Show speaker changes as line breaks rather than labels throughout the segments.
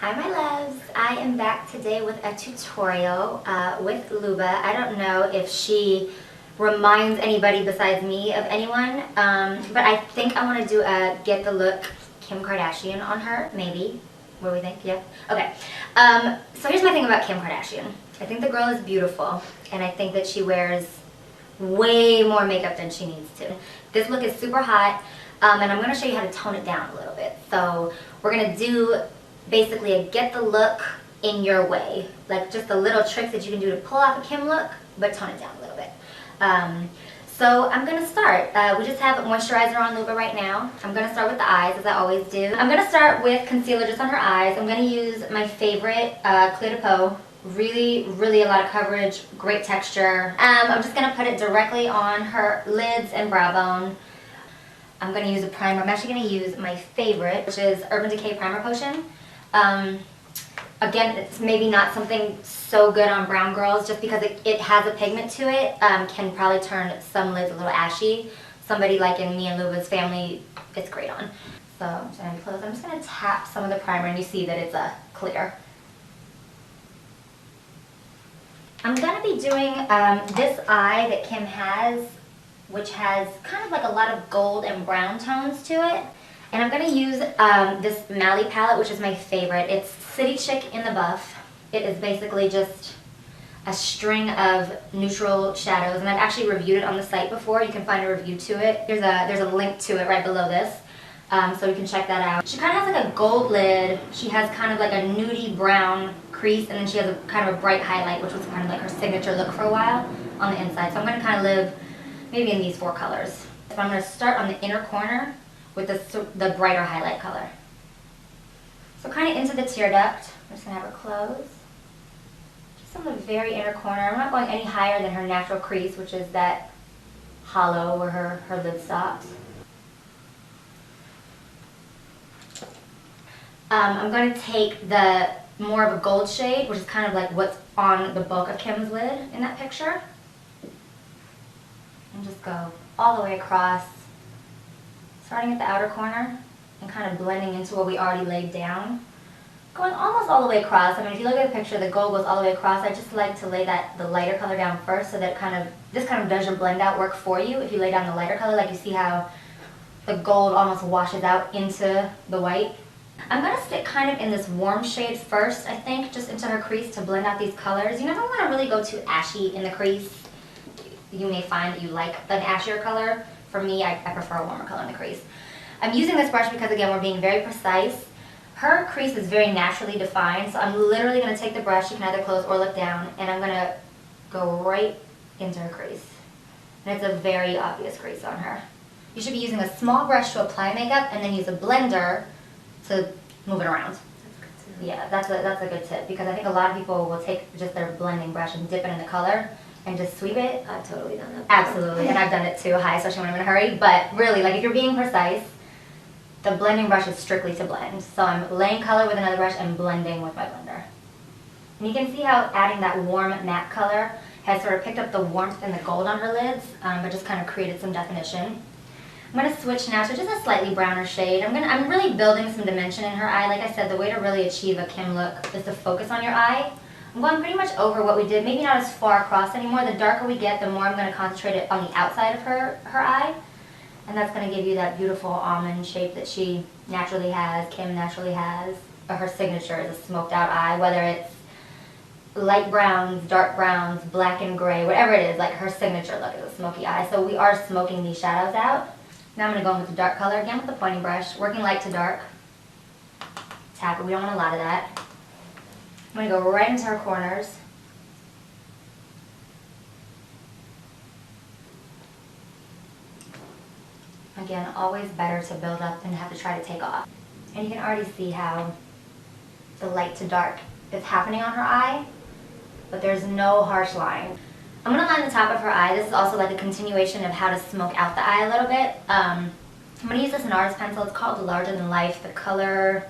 Hi my loves, I am back today with a tutorial with Luba. I don't know if she reminds anybody besides me of anyone, but I think I want to do a get the look Kim Kardashian on her, maybe. What do we think? Yeah? Okay. So here's my thing about Kim Kardashian. I think the girl is beautiful, and I think that she wears way more makeup than she needs to. This look is super hot, and I'm going to show you how to tone it down a little bit. So we're going to do basically a get the look in your way, like just the little tricks that you can do to pull off a Kim look, but tone it down a little bit. So I'm going to start. We just have moisturizer on Luba right now. I'm going to start with the eyes, as I always do. I'm going to start with concealer just on her eyes. I'm going to use my favorite Clear to Peau. Really a lot of coverage, great texture. I'm just going to put it directly on her lids and brow bone. I'm going to use a primer. I'm actually going to use my favorite, which is Urban Decay Primer Potion. Again, it's maybe not something so good on brown girls just because it has a pigment to it, can probably turn some lids a little ashy. Somebody like in me and Luba's family, it's great on. So I'm just going to close. I'm just going to tap some of the primer and you see that it's a clear. I'm going to be doing this eye that Kim has, which has kind of like a lot of gold and brown tones to it. And I'm going to use this Mally palette, which is my favorite. It's City Chic in the Buff. It is basically just a string of neutral shadows, and I've actually reviewed it on the site before. You can find a review to it. There's a link to it right below this, so you can check that out. She kind of has like a gold lid. She has kind of like a nudie brown crease, and then she has a kind of a bright highlight, which was kind of like her signature look for a while on the inside. So I'm going to kind of live maybe in these four colors. So I'm going to start on the inner corner with the brighter highlight color. So kind of into the tear duct. I'm just going to have her close. Just on the very inner corner. I'm not going any higher than her natural crease, which is that hollow where her lid stops. I'm going to take the more of a gold shade, which is kind of like what's on the bulk of Kim's lid in that picture. And just go all the way across, starting at the outer corner and kind of blending into what we already laid down. Going almost all the way across. I mean, if you look at the picture, the gold goes all the way across. I just like to lay the lighter color down first so that this kind of does your blend out work for you. If you lay down the lighter color, like you see how the gold almost washes out into the white. I'm going to stick kind of in this warm shade first, I think, just into her crease to blend out these colors. You never want to really go too ashy in the crease. You may find that you like an ashier color. For me, I prefer a warmer color in the crease. I'm using this brush because, again, we're being very precise. Her crease is very naturally defined, so I'm literally going to take the brush, you can either close or look down, and I'm going to go right into her crease. And it's a very obvious crease on her. You should be using a small brush to apply makeup and then use a blender to move it around. Yeah, that's a good tip, because I think a lot of people will take just their blending brush and dip it in the color and just sweep it.
I've totally done that.
Absolutely, and I've done it too, especially when I'm in a hurry. But really, like if you're being precise, the blending brush is strictly to blend. So I'm laying color with another brush and blending with my blender. And you can see how adding that warm matte color has sort of picked up the warmth and the gold on her lids, but just kind of created some definition. I'm going to switch now to just a slightly browner shade. I'm really building some dimension in her eye. Like I said, the way to really achieve a Kim look is to focus on your eye. I'm going pretty much over what we did, maybe not as far across anymore. The darker we get, the more I'm going to concentrate it on the outside of her eye. And that's going to give you that beautiful almond shape that she naturally has, Kim naturally has. Her signature is a smoked out eye, whether it's light browns, dark browns, black and gray, whatever it is, like her signature look is a smoky eye. So we are smoking these shadows out. Now I'm going to go in with the dark color, again with the pointing brush, working light to dark. Tap it, we don't want a lot of that. I'm going to go right into her corners. Again, always better to build up than have to try to take off. And you can already see how the light to dark is happening on her eye, but there's no harsh line. I'm going to line the top of her eye. This is also like a continuation of how to smoke out the eye a little bit. I'm going to use this NARS pencil. It's called Larger Than Life. The color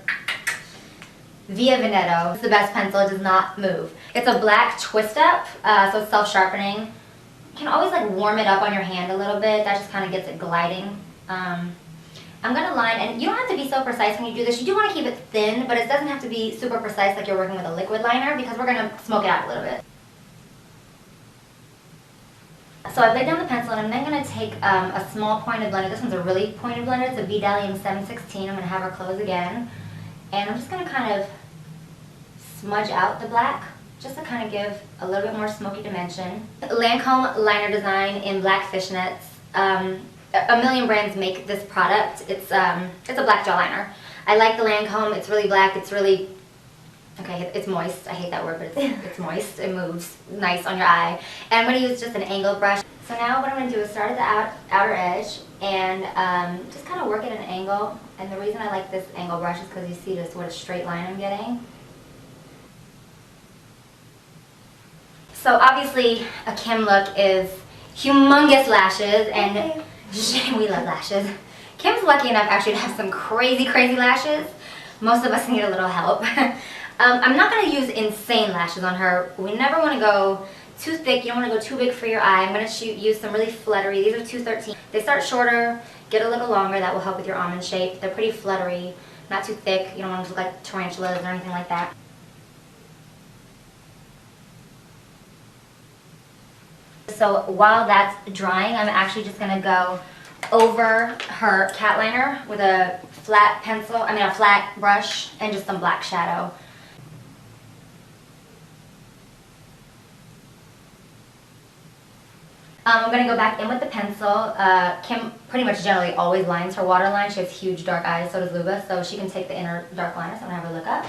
Via Veneto. It's the best pencil. It does not move. It's a black twist up, so it's self-sharpening. You can always like warm it up on your hand a little bit. That just kind of gets it gliding. I'm going to line, and you don't have to be so precise when you do this. You do want to keep it thin, but it doesn't have to be super precise like you're working with a liquid liner because we're going to smoke it out a little bit. So I've laid down the pencil, and I'm then going to take a small pointed blender. This one's a really pointed blender. It's a Bdellium 716. I'm going to have her close again. And I'm just going to kind of smudge out the black, just to kind of give a little bit more smoky dimension. Lancome liner design in black fishnets. A million brands make this product. It's a black jaw liner. I like the Lancome. It's really black. It's really, okay, it's moist. I hate that word, but it's moist. It moves nice on your eye. And I'm going to use just an angled brush. So now what I'm going to do is start at the outer edge and just kind of work at an angle. And the reason I like this angle brush is because you see this what a straight line I'm getting. So obviously a Kim look is humongous lashes, and we love lashes. Kim's lucky enough actually to have some crazy lashes. Most of us need a little help. I'm not going to use insane lashes on her. We never want to go too thick. You don't want to go too big for your eye. I'm going to use some really fluttery. These are 213. They start shorter, get a little longer. That will help with your almond shape. They're pretty fluttery, not too thick. You don't want them to look like tarantulas or anything like that. So while that's drying, I'm actually just going to go over her cat liner with a flat pencil, a flat brush, and just some black shadow. I'm going to go back in with the pencil. Kim pretty much generally always lines her waterline. She has huge dark eyes, so does Luba, so she can take the inner dark liner. So I'm going to have her look up.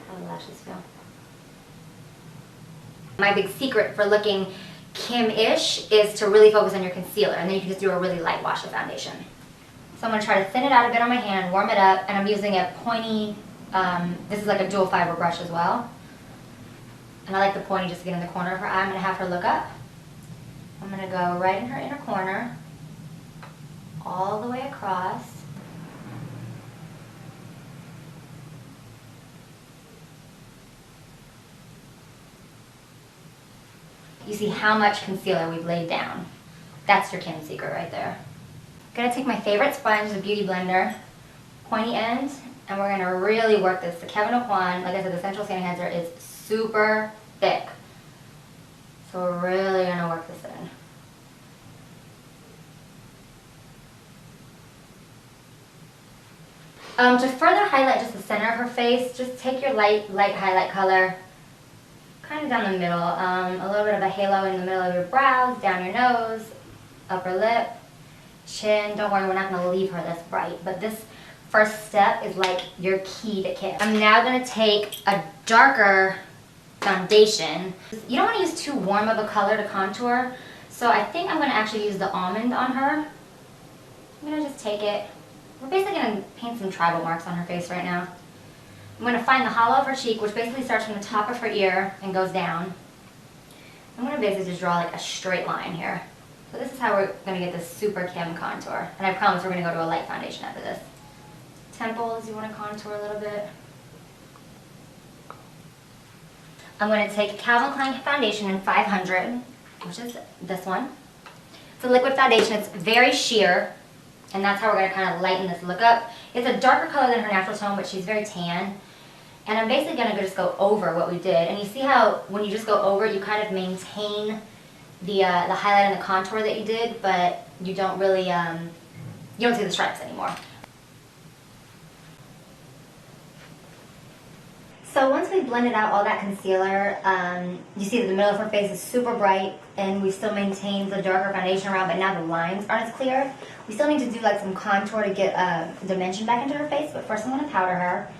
How do the lashes feel? My big secret for looking Kim-ish is to really focus on your concealer, and then you can just do a really light wash of foundation. So I'm going to try to thin it out a bit on my hand, warm it up, and I'm using a pointy, this is like a dual fiber brush as well. And I like the pointy just to get in the corner of her eye. I'm going to have her look up. I'm going to go right in her inner corner, all the way across. You see how much concealer we've laid down. That's your Kim secret right there. I'm going to take my favorite sponge, the Beauty Blender, pointy end, and we're going to really work this. The Kevyn Aucoin, like I said, the Central Skin Enhancer is super thick. So we're really going to work this in. To further highlight just the center of her face, just take your light highlight color, kind of down the middle, a little bit of a halo in the middle of your brows, down your nose, upper lip, chin. Don't worry, we're not going to leave her this bright, but this first step is like your key to Kim. I'm now going to take a darker foundation. You don't want to use too warm of a color to contour, so I think I'm going to actually use the almond on her. I'm going to just take it. We're basically going to paint some tribal marks on her face right now. I'm going to find the hollow of her cheek, which basically starts from the top of her ear and goes down. I'm going to basically just draw like a straight line here. So this is how we're going to get this super Kim contour. And I promise we're going to go to a light foundation after this. Temples, you want to contour a little bit. I'm going to take Calvin Klein foundation in 500, which is this one. It's a liquid foundation. It's very sheer. And that's how we're going to kind of lighten this look up. It's a darker color than her natural tone, but she's very tan. And I'm basically going to just go over what we did. And you see how when you just go over, you kind of maintain the highlight and the contour that you did, but you don't really, you don't see the stripes anymore. So once we've blended out all that concealer, you see that the middle of her face is super bright, and we still maintain the darker foundation around, but now the lines aren't as clear. We still need to do like some contour to get dimension back into her face, but first I'm going to powder her.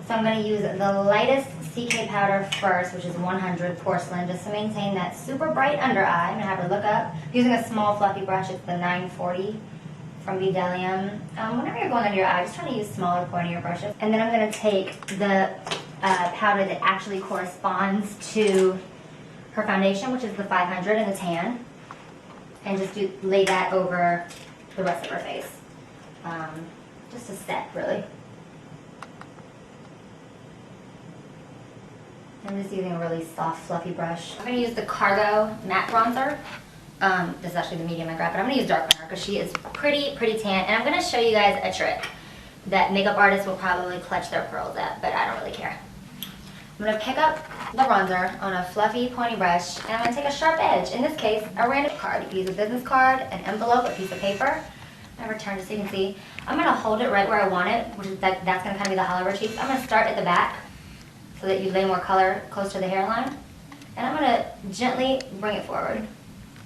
So I'm going to use the lightest CK powder first, which is 100 porcelain, just to maintain that super bright under eye. I'm going to have her look up. Using a small fluffy brush, it's the 940 from Bdellium. Whenever you're going under your eye, just try to use smaller, pointier brushes. And then I'm going to take the powder that actually corresponds to her foundation, which is the 500 in the tan, and just lay that over the rest of her face. Just a set, really. I'm just using a really soft, fluffy brush. I'm going to use the Cargo Matte Bronzer. This is actually the medium I grabbed, but I'm gonna use dark on her because she is pretty tan. And I'm gonna show you guys a trick that makeup artists will probably clutch their pearls at, but I don't really care. I'm gonna pick up the bronzer on a fluffy pony brush, and I'm gonna take a sharp edge. In this case, a random card. You can use a business card, an envelope, a piece of paper. I'm gonna turn just so you can see. I'm gonna hold it right where I want it, which is that's gonna kind of be the hollow of her cheeks. I'm gonna start at the back so that you lay more color close to the hairline. And I'm gonna gently bring it forward.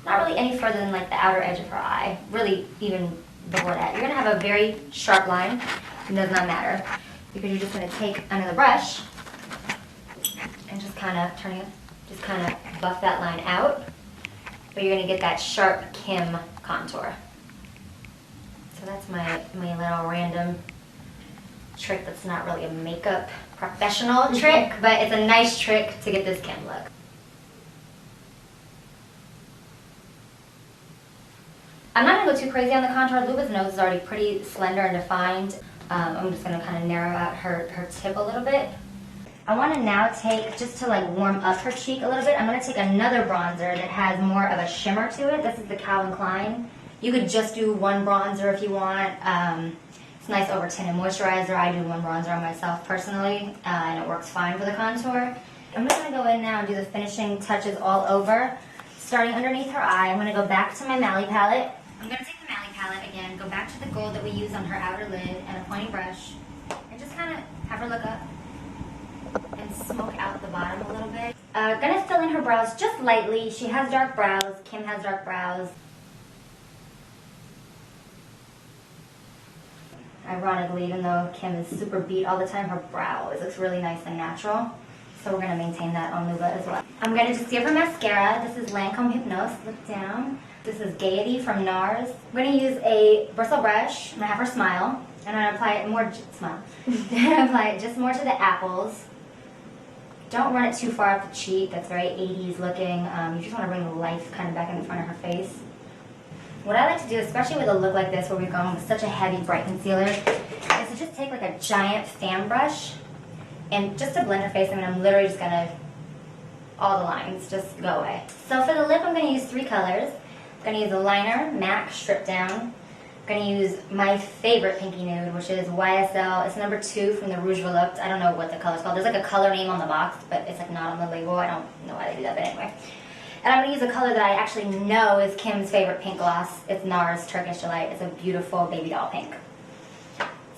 Not really any further than like the outer edge of her eye, really even before that. You're gonna have a very sharp line. It does not matter because you're just gonna take another brush and just kind of buff that line out. But you're gonna get that sharp Kim contour. So that's my little random trick that's not really a makeup professional trick, but it's a nice trick to get this Kim look. I'm not gonna go too crazy on the contour. Luba's nose is already pretty slender and defined. I'm just gonna kind of narrow out her tip a little bit. I want to now take, just to like warm up her cheek a little bit, I'm gonna take another bronzer that has more of a shimmer to it. This is the Calvin Klein. You could just do one bronzer if you want. It's nice over tinted moisturizer. I do one bronzer on myself personally, and it works fine for the contour. I'm just gonna go in now and do the finishing touches all over. Starting underneath her eye, I'm gonna go back to my Mally palette. I'm going to take the Mally palette again, go back to the gold that we used on her outer lid and a pointy brush, and just kind of have her look up and smoke out the bottom a little bit. Going to fill in her brows just lightly. She has dark brows. Kim has dark brows. Ironically, even though Kim is super beat all the time, her brow always looks really nice and natural. So we're going to maintain that on Luba as well. I'm going to just give her mascara. This is Lancome Hypnose. Look down. This is Gaiety from NARS. I'm going to use a bristle brush. I'm going to have her smile. And I'm going to apply it more, smile. I'm going to apply it just more to the apples. Don't run it too far up the cheek. That's very 80s looking. You just want to bring the life kind of back in the front of her face. What I like to do, especially with a look like this where we're going with such a heavy bright concealer, is to just take like a giant fan brush and just to blend her face. I mean, I'm literally just going to, all the lines just go away. So for the lip, I'm going to use 3 colors. I'm going to use a liner, MAC, stripped down. I'm going to use my favorite pinky nude, which is YSL. It's number 2 from the Rouge Volupte. I don't know what the color's called. There's like a color name on the box, but it's like not on the label. I don't know why they do that, but anyway. And I'm going to use a color that I actually know is Kim's favorite pink gloss. It's NARS Turkish Delight. It's a beautiful baby doll pink.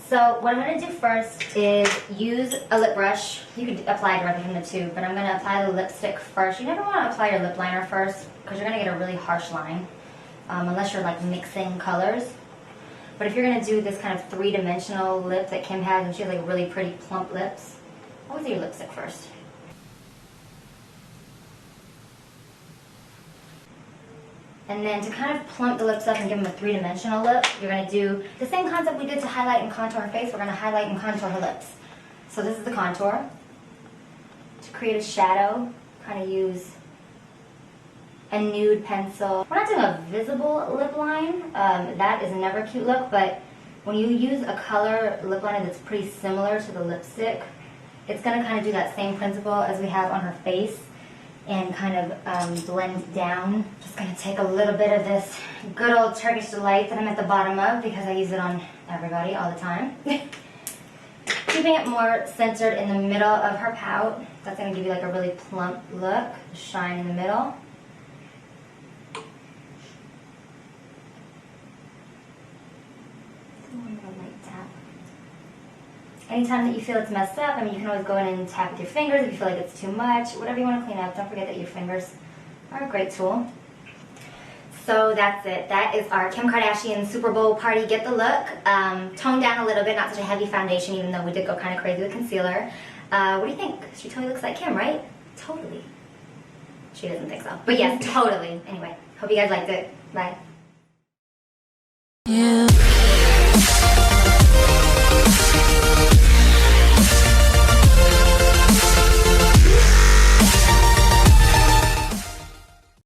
So what I'm going to do first is use a lip brush. You could apply directly from the tube, but I'm going to apply the lipstick first. You never want to apply your lip liner first because you're going to get a really harsh line unless you're like mixing colors. But if you're going to do this kind of 3-dimensional lip that Kim has, and she has like really pretty plump lips, always do your lipstick first. And then to kind of plump the lips up and give them a 3-dimensional look, you're going to do the same concept we did to highlight and contour her face. We're going to highlight and contour her lips. So this is the contour. To create a shadow, kind of use a nude pencil. We're not doing a visible lip line. That is never a cute look, but when you use a color lip liner that's pretty similar to the lipstick, it's going to kind of do that same principle as we have on her face and kind of blend down. Just going to take a little bit of this good old Turkish Delight that I'm at the bottom of because I use it on everybody all the time. Keeping it more centered in the middle of her pout. That's going to give you like a really plump look, shine in the middle. Anytime that you feel it's messed up, I mean, you can always go in and tap with your fingers if you feel like it's too much. Whatever you want to clean up, don't forget that your fingers are a great tool. So that's it. That is our Kim Kardashian Super Bowl party get the look. Toned down a little bit, not such a heavy foundation, even though we did go kind of crazy with concealer. What do you think? She totally looks like Kim, right? Totally. She doesn't think so. But yes, totally. Anyway, hope you guys liked it. Bye.